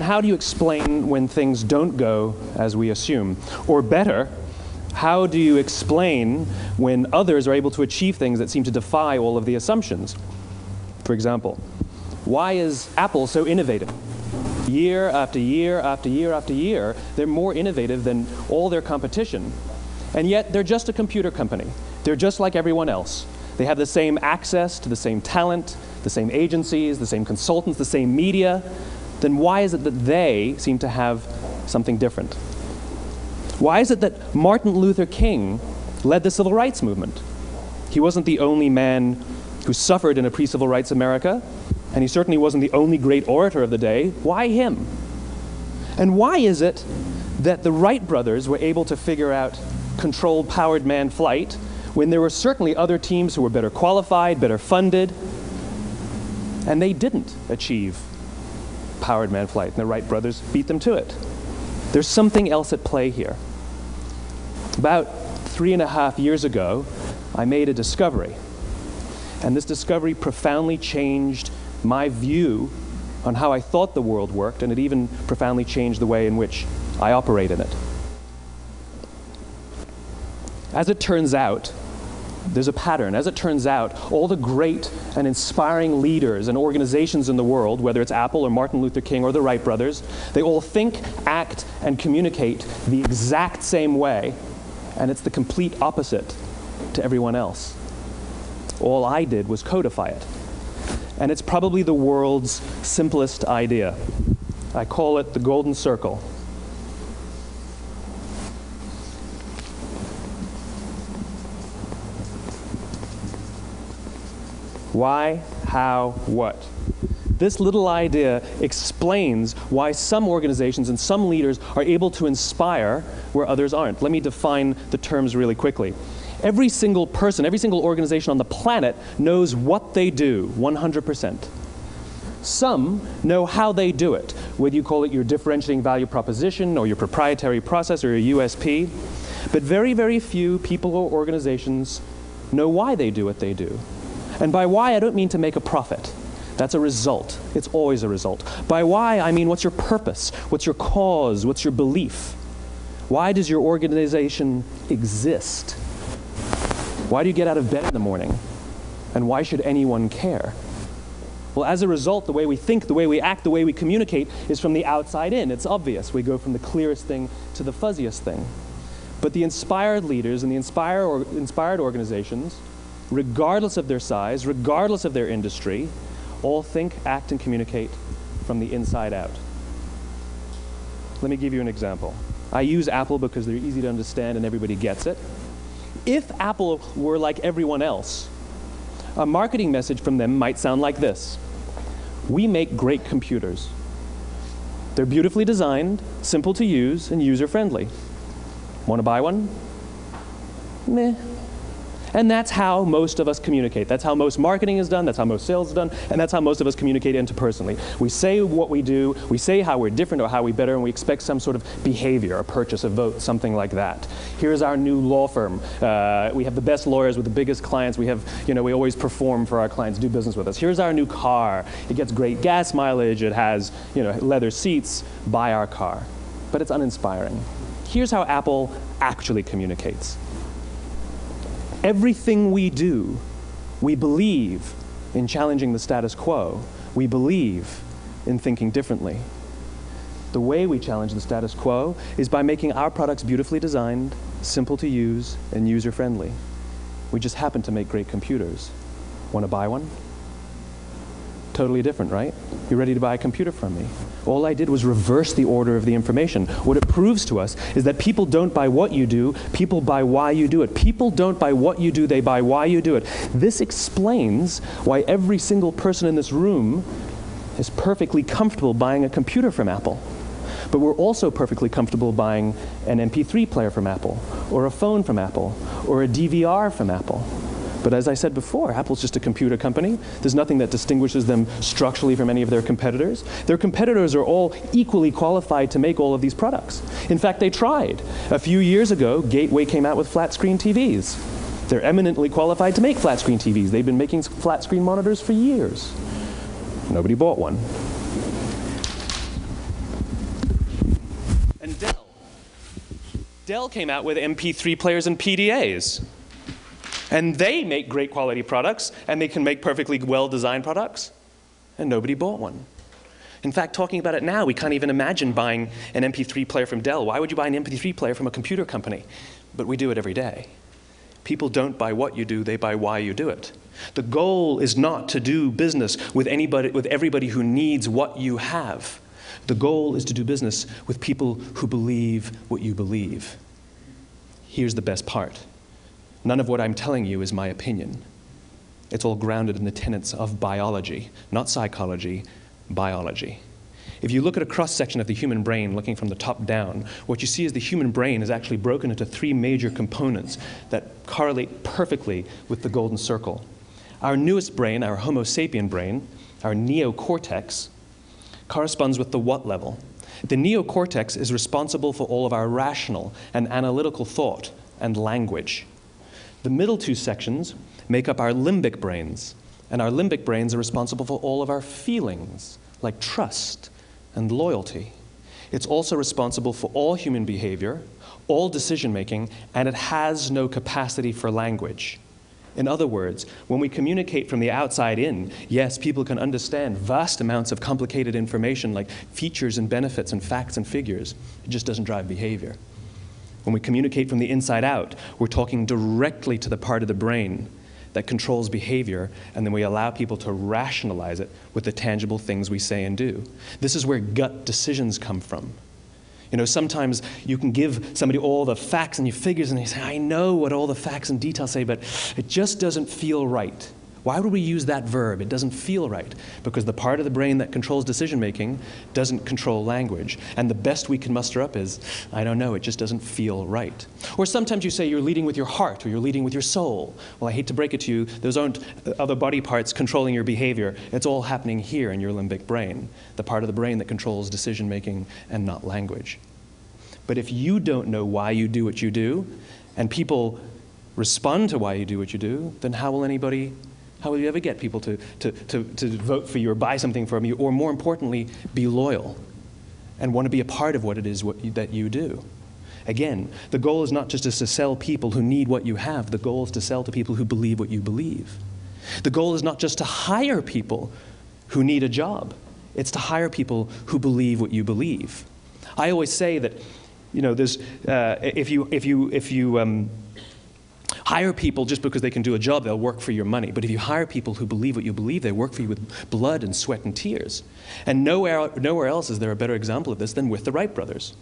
how do you explain when things don't go as we assume? Or better, how do you explain when others are able to achieve things that seem to defy all of the assumptions? For example, why is Apple so innovative? Year after year after year after year, they're more innovative than all their competition. And yet, they're just a computer company. They're just like everyone else. They have the same access to the same talent, the same agencies, the same consultants, the same media. Then why is it that they seem to have something different? Why is it that Martin Luther King led the civil rights movement? He wasn't the only man who suffered in a pre-civil rights America, and he certainly wasn't the only great orator of the day. Why him? And why is it that the Wright brothers were able to figure out controlled powered manned flight when there were certainly other teams who were better qualified, better funded, and they didn't achieve powered manned flight, and the Wright brothers beat them to it? There's something else at play here. About 3.5 years ago, I made a discovery, and this discovery profoundly changed my view on how I thought the world worked, and it even profoundly changed the way in which I operate in it. As it turns out, there's a pattern. As it turns out, all the great and inspiring leaders and organizations in the world, whether it's Apple or Martin Luther King or the Wright brothers, they all think, act, and communicate the exact same way, and it's the complete opposite to everyone else. All I did was codify it. And it's probably the world's simplest idea. I call it the golden circle. Why, how, what? This little idea explains why some organizations and some leaders are able to inspire where others aren't. Let me define the terms really quickly. Every single person, every single organization on the planet knows what they do, 100%. Some know how they do it, whether you call it your differentiating value proposition or your proprietary process or your USP. But very, very few people or organizations know why they do what they do. And by why, I don't mean to make a profit. That's a result. It's always a result. By why, I mean what's your purpose? What's your cause? What's your belief? Why does your organization exist? Why do you get out of bed in the morning? And why should anyone care? Well, as a result, the way we think, the way we act, the way we communicate is from the outside in. It's obvious. We go from the clearest thing to the fuzziest thing. But the inspired leaders and the inspired organizations, regardless of their size, regardless of their industry, all think, act, and communicate from the inside out. Let me give you an example. I use Apple because they're easy to understand and everybody gets it. If Apple were like everyone else, a marketing message from them might sound like this. We make great computers. They're beautifully designed, simple to use, and user-friendly. Want to buy one? Meh. And that's how most of us communicate. That's how most marketing is done, that's how most sales is done, and that's how most of us communicate interpersonally. We say what we do, we say how we're different or how we're better, and we expect some sort of behavior, a purchase, a vote, something like that. Here's our new law firm. We have the best lawyers with the biggest clients. We have, we always perform for our clients, do business with us. Here's our new car. It gets great gas mileage. It has, leather seats. Buy our car. But it's uninspiring. Here's how Apple actually communicates. Everything we do, we believe in challenging the status quo. We believe in thinking differently. The way we challenge the status quo is by making our products beautifully designed, simple to use, and user-friendly. We just happen to make great computers. Want to buy one? Totally different, right? You're ready to buy a computer from me. All I did was reverse the order of the information. What it proves to us is that people don't buy what you do, people buy why you do it. People don't buy what you do, they buy why you do it. This explains why every single person in this room is perfectly comfortable buying a computer from Apple. But we're also perfectly comfortable buying an MP3 player from Apple, or a phone from Apple, or a DVR from Apple. But as I said before, Apple's just a computer company. There's nothing that distinguishes them structurally from any of their competitors. Their competitors are all equally qualified to make all of these products. In fact, they tried. A few years ago, Gateway came out with flat-screen TVs. They're eminently qualified to make flat-screen TVs. They've been making flat-screen monitors for years. Nobody bought one. Dell came out with MP3 players and PDAs. And they make great quality products, and they can make perfectly well-designed products, and nobody bought one. In fact, talking about it now, we can't even imagine buying an MP3 player from Dell. Why would you buy an MP3 player from a computer company? But we do it every day. People don't buy what you do, they buy why you do it. The goal is not to do business with everybody who needs what you have. The goal is to do business with people who believe what you believe. Here's the best part. None of what I'm telling you is my opinion. It's all grounded in the tenets of biology, not psychology, biology. If you look at a cross-section of the human brain, looking from the top down, what you see is the human brain is actually broken into three major components that correlate perfectly with the golden circle. Our newest brain, our Homo sapien brain, our neocortex, corresponds with the what level. The neocortex is responsible for all of our rational and analytical thought and language. The middle two sections make up our limbic brains, and our limbic brains are responsible for all of our feelings, like trust and loyalty. It's also responsible for all human behavior, all decision-making, and it has no capacity for language. In other words, when we communicate from the outside in, yes, people can understand vast amounts of complicated information like features and benefits and facts and figures. It just doesn't drive behavior. When we communicate from the inside out, we're talking directly to the part of the brain that controls behavior, and then we allow people to rationalize it with the tangible things we say and do. This is where gut decisions come from. You know, sometimes you can give somebody all the facts and your figures, and they say, I know what all the facts and details say, but it just doesn't feel right. Why would we use that verb? It doesn't feel right. Because the part of the brain that controls decision-making doesn't control language. And the best we can muster up is, I don't know, it just doesn't feel right. Or sometimes you say you're leading with your heart, or you're leading with your soul. Well, I hate to break it to you, those aren't other body parts controlling your behavior. It's all happening here in your limbic brain, the part of the brain that controls decision-making and not language. But if you don't know why you do what you do, and people respond to why you do what you do, then how will you ever get people to vote for you or buy something from you, or more importantly, be loyal and want to be a part of what it is that you do? Again, the goal is not just to sell people who need what you have. The goal is to sell to people who believe what you believe. The goal is not just to hire people who need a job. It's to hire people who believe what you believe. I always say that, you know, there's, if you hire people just because they can do a job, they'll work for your money. But if you hire people who believe what you believe, they work for you with blood and sweat and tears. And nowhere else is there a better example of this than with the Wright brothers.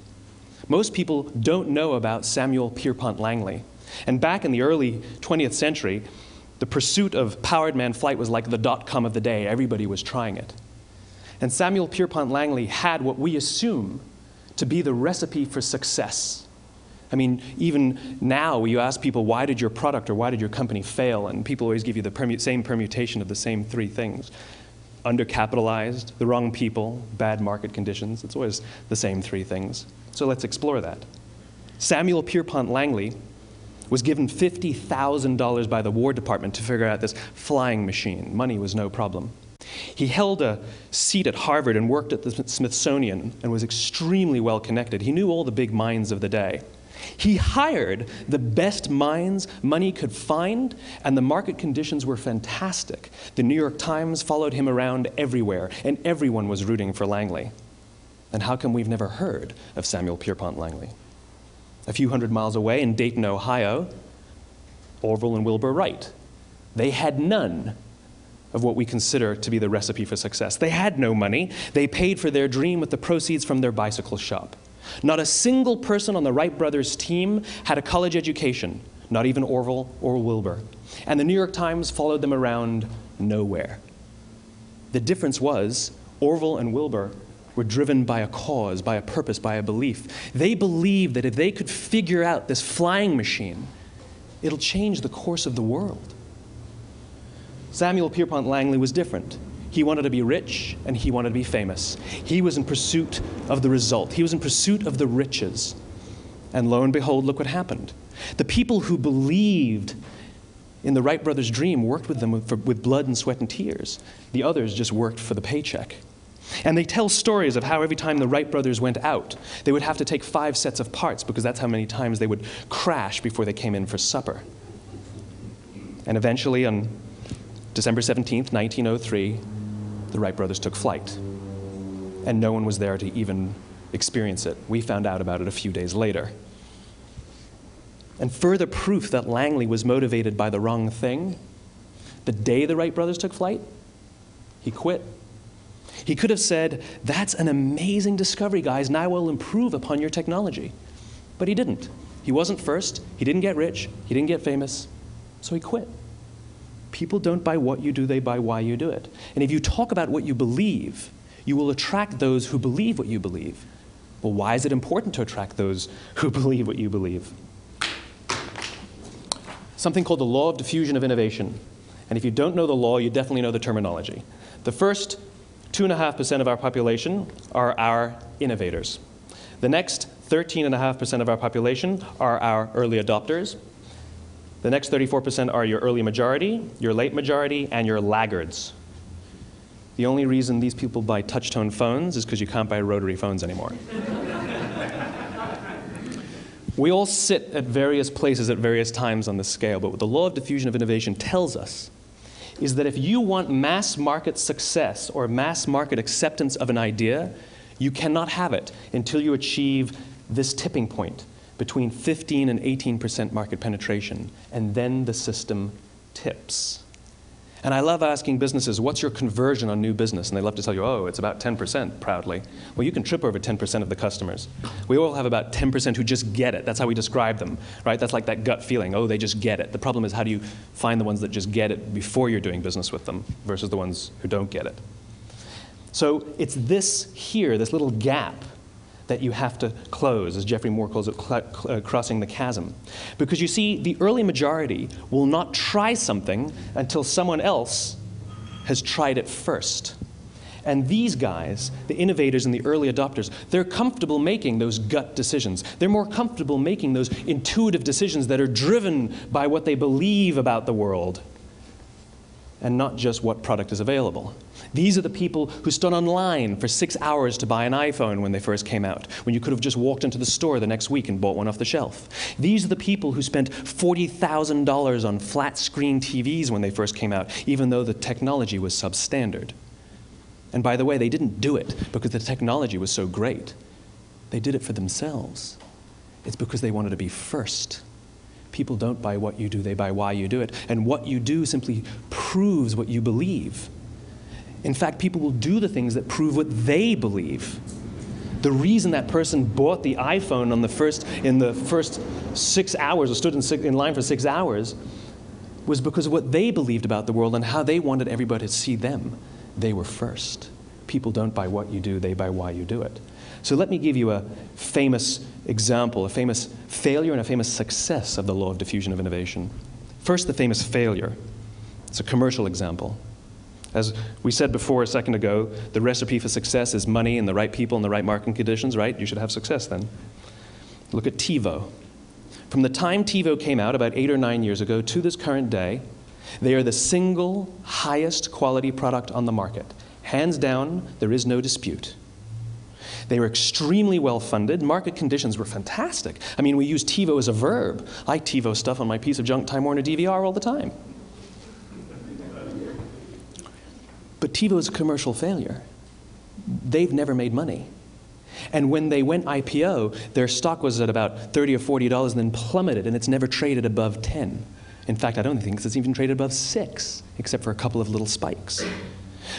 Most people don't know about Samuel Pierpont Langley. And back in the early 20th century, the pursuit of powered man flight was like the dot-com of the day. Everybody was trying it. And Samuel Pierpont Langley had what we assume to be the recipe for success. I mean, even now, you ask people, why did your product or why did your company fail? And people always give you the same permutation of the same three things. Undercapitalized, the wrong people, bad market conditions. It's always the same three things. So let's explore that. Samuel Pierpont Langley was given $50,000 by the War Department to figure out this flying machine. Money was no problem. He held a seat at Harvard and worked at the Smithsonian and was extremely well connected. He knew all the big minds of the day. He hired the best minds money could find, and the market conditions were fantastic. The New York Times followed him around everywhere, and everyone was rooting for Langley. And how come we've never heard of Samuel Pierpont Langley? A few hundred miles away in Dayton, Ohio, Orville and Wilbur Wright. They had none of what we consider to be the recipe for success. They had no money. They paid for their dream with the proceeds from their bicycle shop. Not a single person on the Wright brothers' team had a college education, not even Orville or Wilbur. And the New York Times followed them around nowhere. The difference was Orville and Wilbur were driven by a cause, by a purpose, by a belief. They believed that if they could figure out this flying machine, it'll change the course of the world. Samuel Pierpont Langley was different. He wanted to be rich, and he wanted to be famous. He was in pursuit of the result. He was in pursuit of the riches. And lo and behold, look what happened. The people who believed in the Wright brothers' dream worked with them with blood and sweat and tears. The others just worked for the paycheck. And they tell stories of how every time the Wright brothers went out, they would have to take 5 sets of parts because that's how many times they would crash before they came in for supper. And eventually, on December 17th, 1903, the Wright brothers took flight. And no one was there to even experience it. We found out about it a few days later. And further proof that Langley was motivated by the wrong thing, the day the Wright brothers took flight, he quit. He could have said, "That's an amazing discovery, guys, and I will improve upon your technology." But he didn't. He wasn't first. He didn't get rich. He didn't get famous. So he quit. People don't buy what you do, they buy why you do it. And if you talk about what you believe, you will attract those who believe what you believe. Well, why is it important to attract those who believe what you believe? Something called the law of diffusion of innovation. And if you don't know the law, you definitely know the terminology. The first 2.5% of our population are our innovators. The next 13.5% of our population are our early adopters. The next 34% are your early majority, your late majority, and your laggards. The only reason these people buy touch-tone phones is because you can't buy rotary phones anymore. We all sit at various places at various times on the scale, but what the law of diffusion of innovation tells us is that if you want mass market success or mass market acceptance of an idea, you cannot have it until you achieve this tipping point between 15 and 18% market penetration, and then the system tips. And I love asking businesses, what's your conversion on new business? And they love to tell you, oh, it's about 10% proudly. Well, you can trip over 10% of the customers. We all have about 10% who just get it. That's how we describe them, right? That's like that gut feeling, oh, they just get it. The problem is, how do you find the ones that just get it before you're doing business with them versus the ones who don't get it? So it's this here, this little gap, that you have to close, as Geoffrey Moore calls it, crossing the chasm. Because you see, the early majority will not try something until someone else has tried it first. And these guys, the innovators and the early adopters, they're comfortable making those gut decisions. They're more comfortable making those intuitive decisions that are driven by what they believe about the world and not just what product is available. These are the people who stood online for 6 hours to buy an iPhone when they first came out, when you could have just walked into the store the next week and bought one off the shelf. These are the people who spent $40,000 on flat screen TVs when they first came out, even though the technology was substandard. And by the way, they didn't do it because the technology was so great. They did it for themselves. It's because they wanted to be first. People don't buy what you do, they buy why you do it. And what you do simply proves what you believe. In fact, people will do the things that prove what they believe. The reason that person bought the iPhone in the first 6 hours, or stood in line for 6 hours, was because of what they believed about the world and how they wanted everybody to see them. They were first. People don't buy what you do, they buy why you do it. So let me give you a famous example, a famous failure and a famous success of the law of diffusion of innovation. First, the famous failure. It's a commercial example. As we said before a second ago, the recipe for success is money and the right people and the right marketing conditions, right? You should have success then. Look at TiVo. From the time TiVo came out about 8 or 9 years ago to this current day, they are the single highest quality product on the market. Hands down, there is no dispute. They were extremely well funded. Market conditions were fantastic. I mean, we use TiVo as a verb. I TiVo stuff on my piece of junk Time Warner DVR all the time. But TiVo is a commercial failure. They've never made money. And when they went IPO, their stock was at about $30 or $40 and then plummeted, and it's never traded above 10. In fact, I don't think it's even traded above 6, except for a couple of little spikes.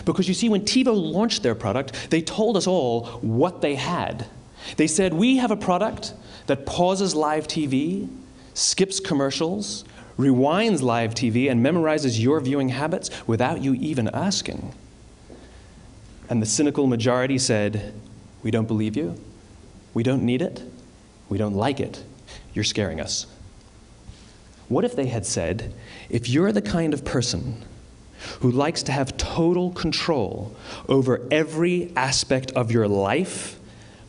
Because you see, when TiVo launched their product, they told us all what they had. They said, we have a product that pauses live TV, skips commercials, rewinds live TV, and memorizes your viewing habits without you even asking. And the cynical majority said, we don't believe you, we don't need it, we don't like it, you're scaring us. What if they had said, if you're the kind of person who likes to have total control over every aspect of your life,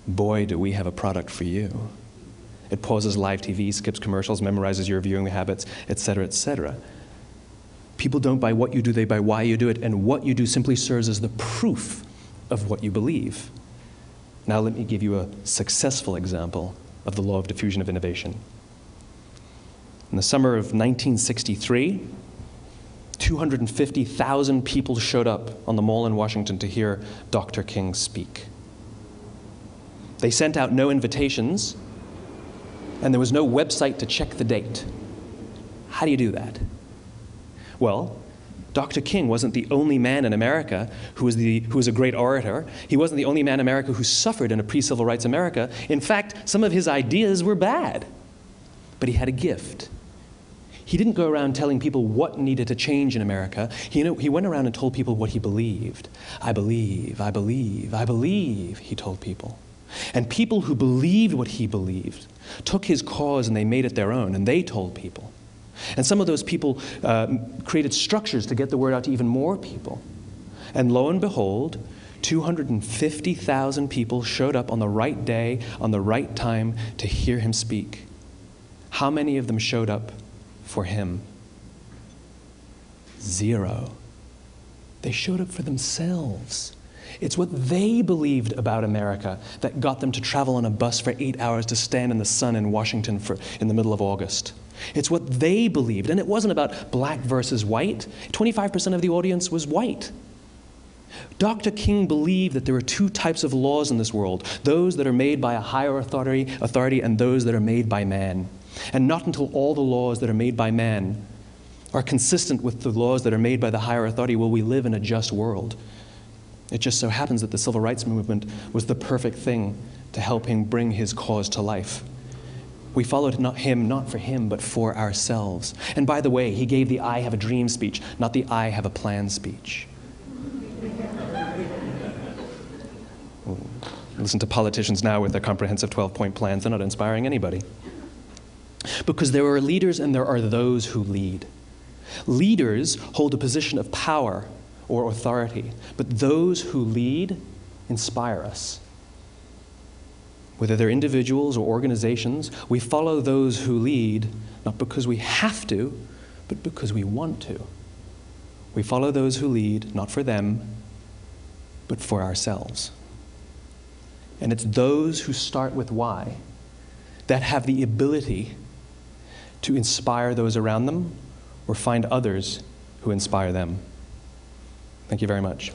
boy, do we have a product for you. It pauses live TV, skips commercials, memorizes your viewing habits, etc., etc. People don't buy what you do, they buy why you do it, and what you do simply serves as the proof of what you believe. Now let me give you a successful example of the law of diffusion of innovation. In the summer of 1963, 250,000 people showed up on the Mall in Washington to hear Dr. King speak. They sent out no invitations, and there was no website to check the date. How do you do that? Well, Dr. King wasn't the only man in America who was a great orator. He wasn't the only man in America who suffered in a pre-civil rights America. In fact, some of his ideas were bad. But he had a gift. He didn't go around telling people what needed to change in America. He went around and told people what he believed. I believe, I believe, I believe, he told people. And people who believed what he believed took his cause and they made it their own, and they told people. And some of those people created structures to get the word out to even more people. And lo and behold, 250,000 people showed up on the right day, on the right time to hear him speak. How many of them showed up for him? 0. They showed up for themselves. It's what they believed about America that got them to travel on a bus for 8 hours to stand in the sun in Washington in the middle of August. It's what they believed, and it wasn't about black versus white. 25% of the audience was white. Dr. King believed that there are 2 types of laws in this world, those that are made by a higher authority and those that are made by man. And not until all the laws that are made by man are consistent with the laws that are made by the higher authority will we live in a just world. It just so happens that the civil rights movement was the perfect thing to help him bring his cause to life. We followed him not for him, but for ourselves. And by the way, he gave the I have a dream speech, not the I have a plan speech. Listen to politicians now with their comprehensive 12-point plans. They're not inspiring anybody. Because there are leaders and there are those who lead. Leaders hold a position of power or authority, but those who lead inspire us. Whether they're individuals or organizations, we follow those who lead, not because we have to, but because we want to. We follow those who lead, not for them, but for ourselves. And it's those who start with why that have the ability to inspire those around them or find others who inspire them. Thank you very much.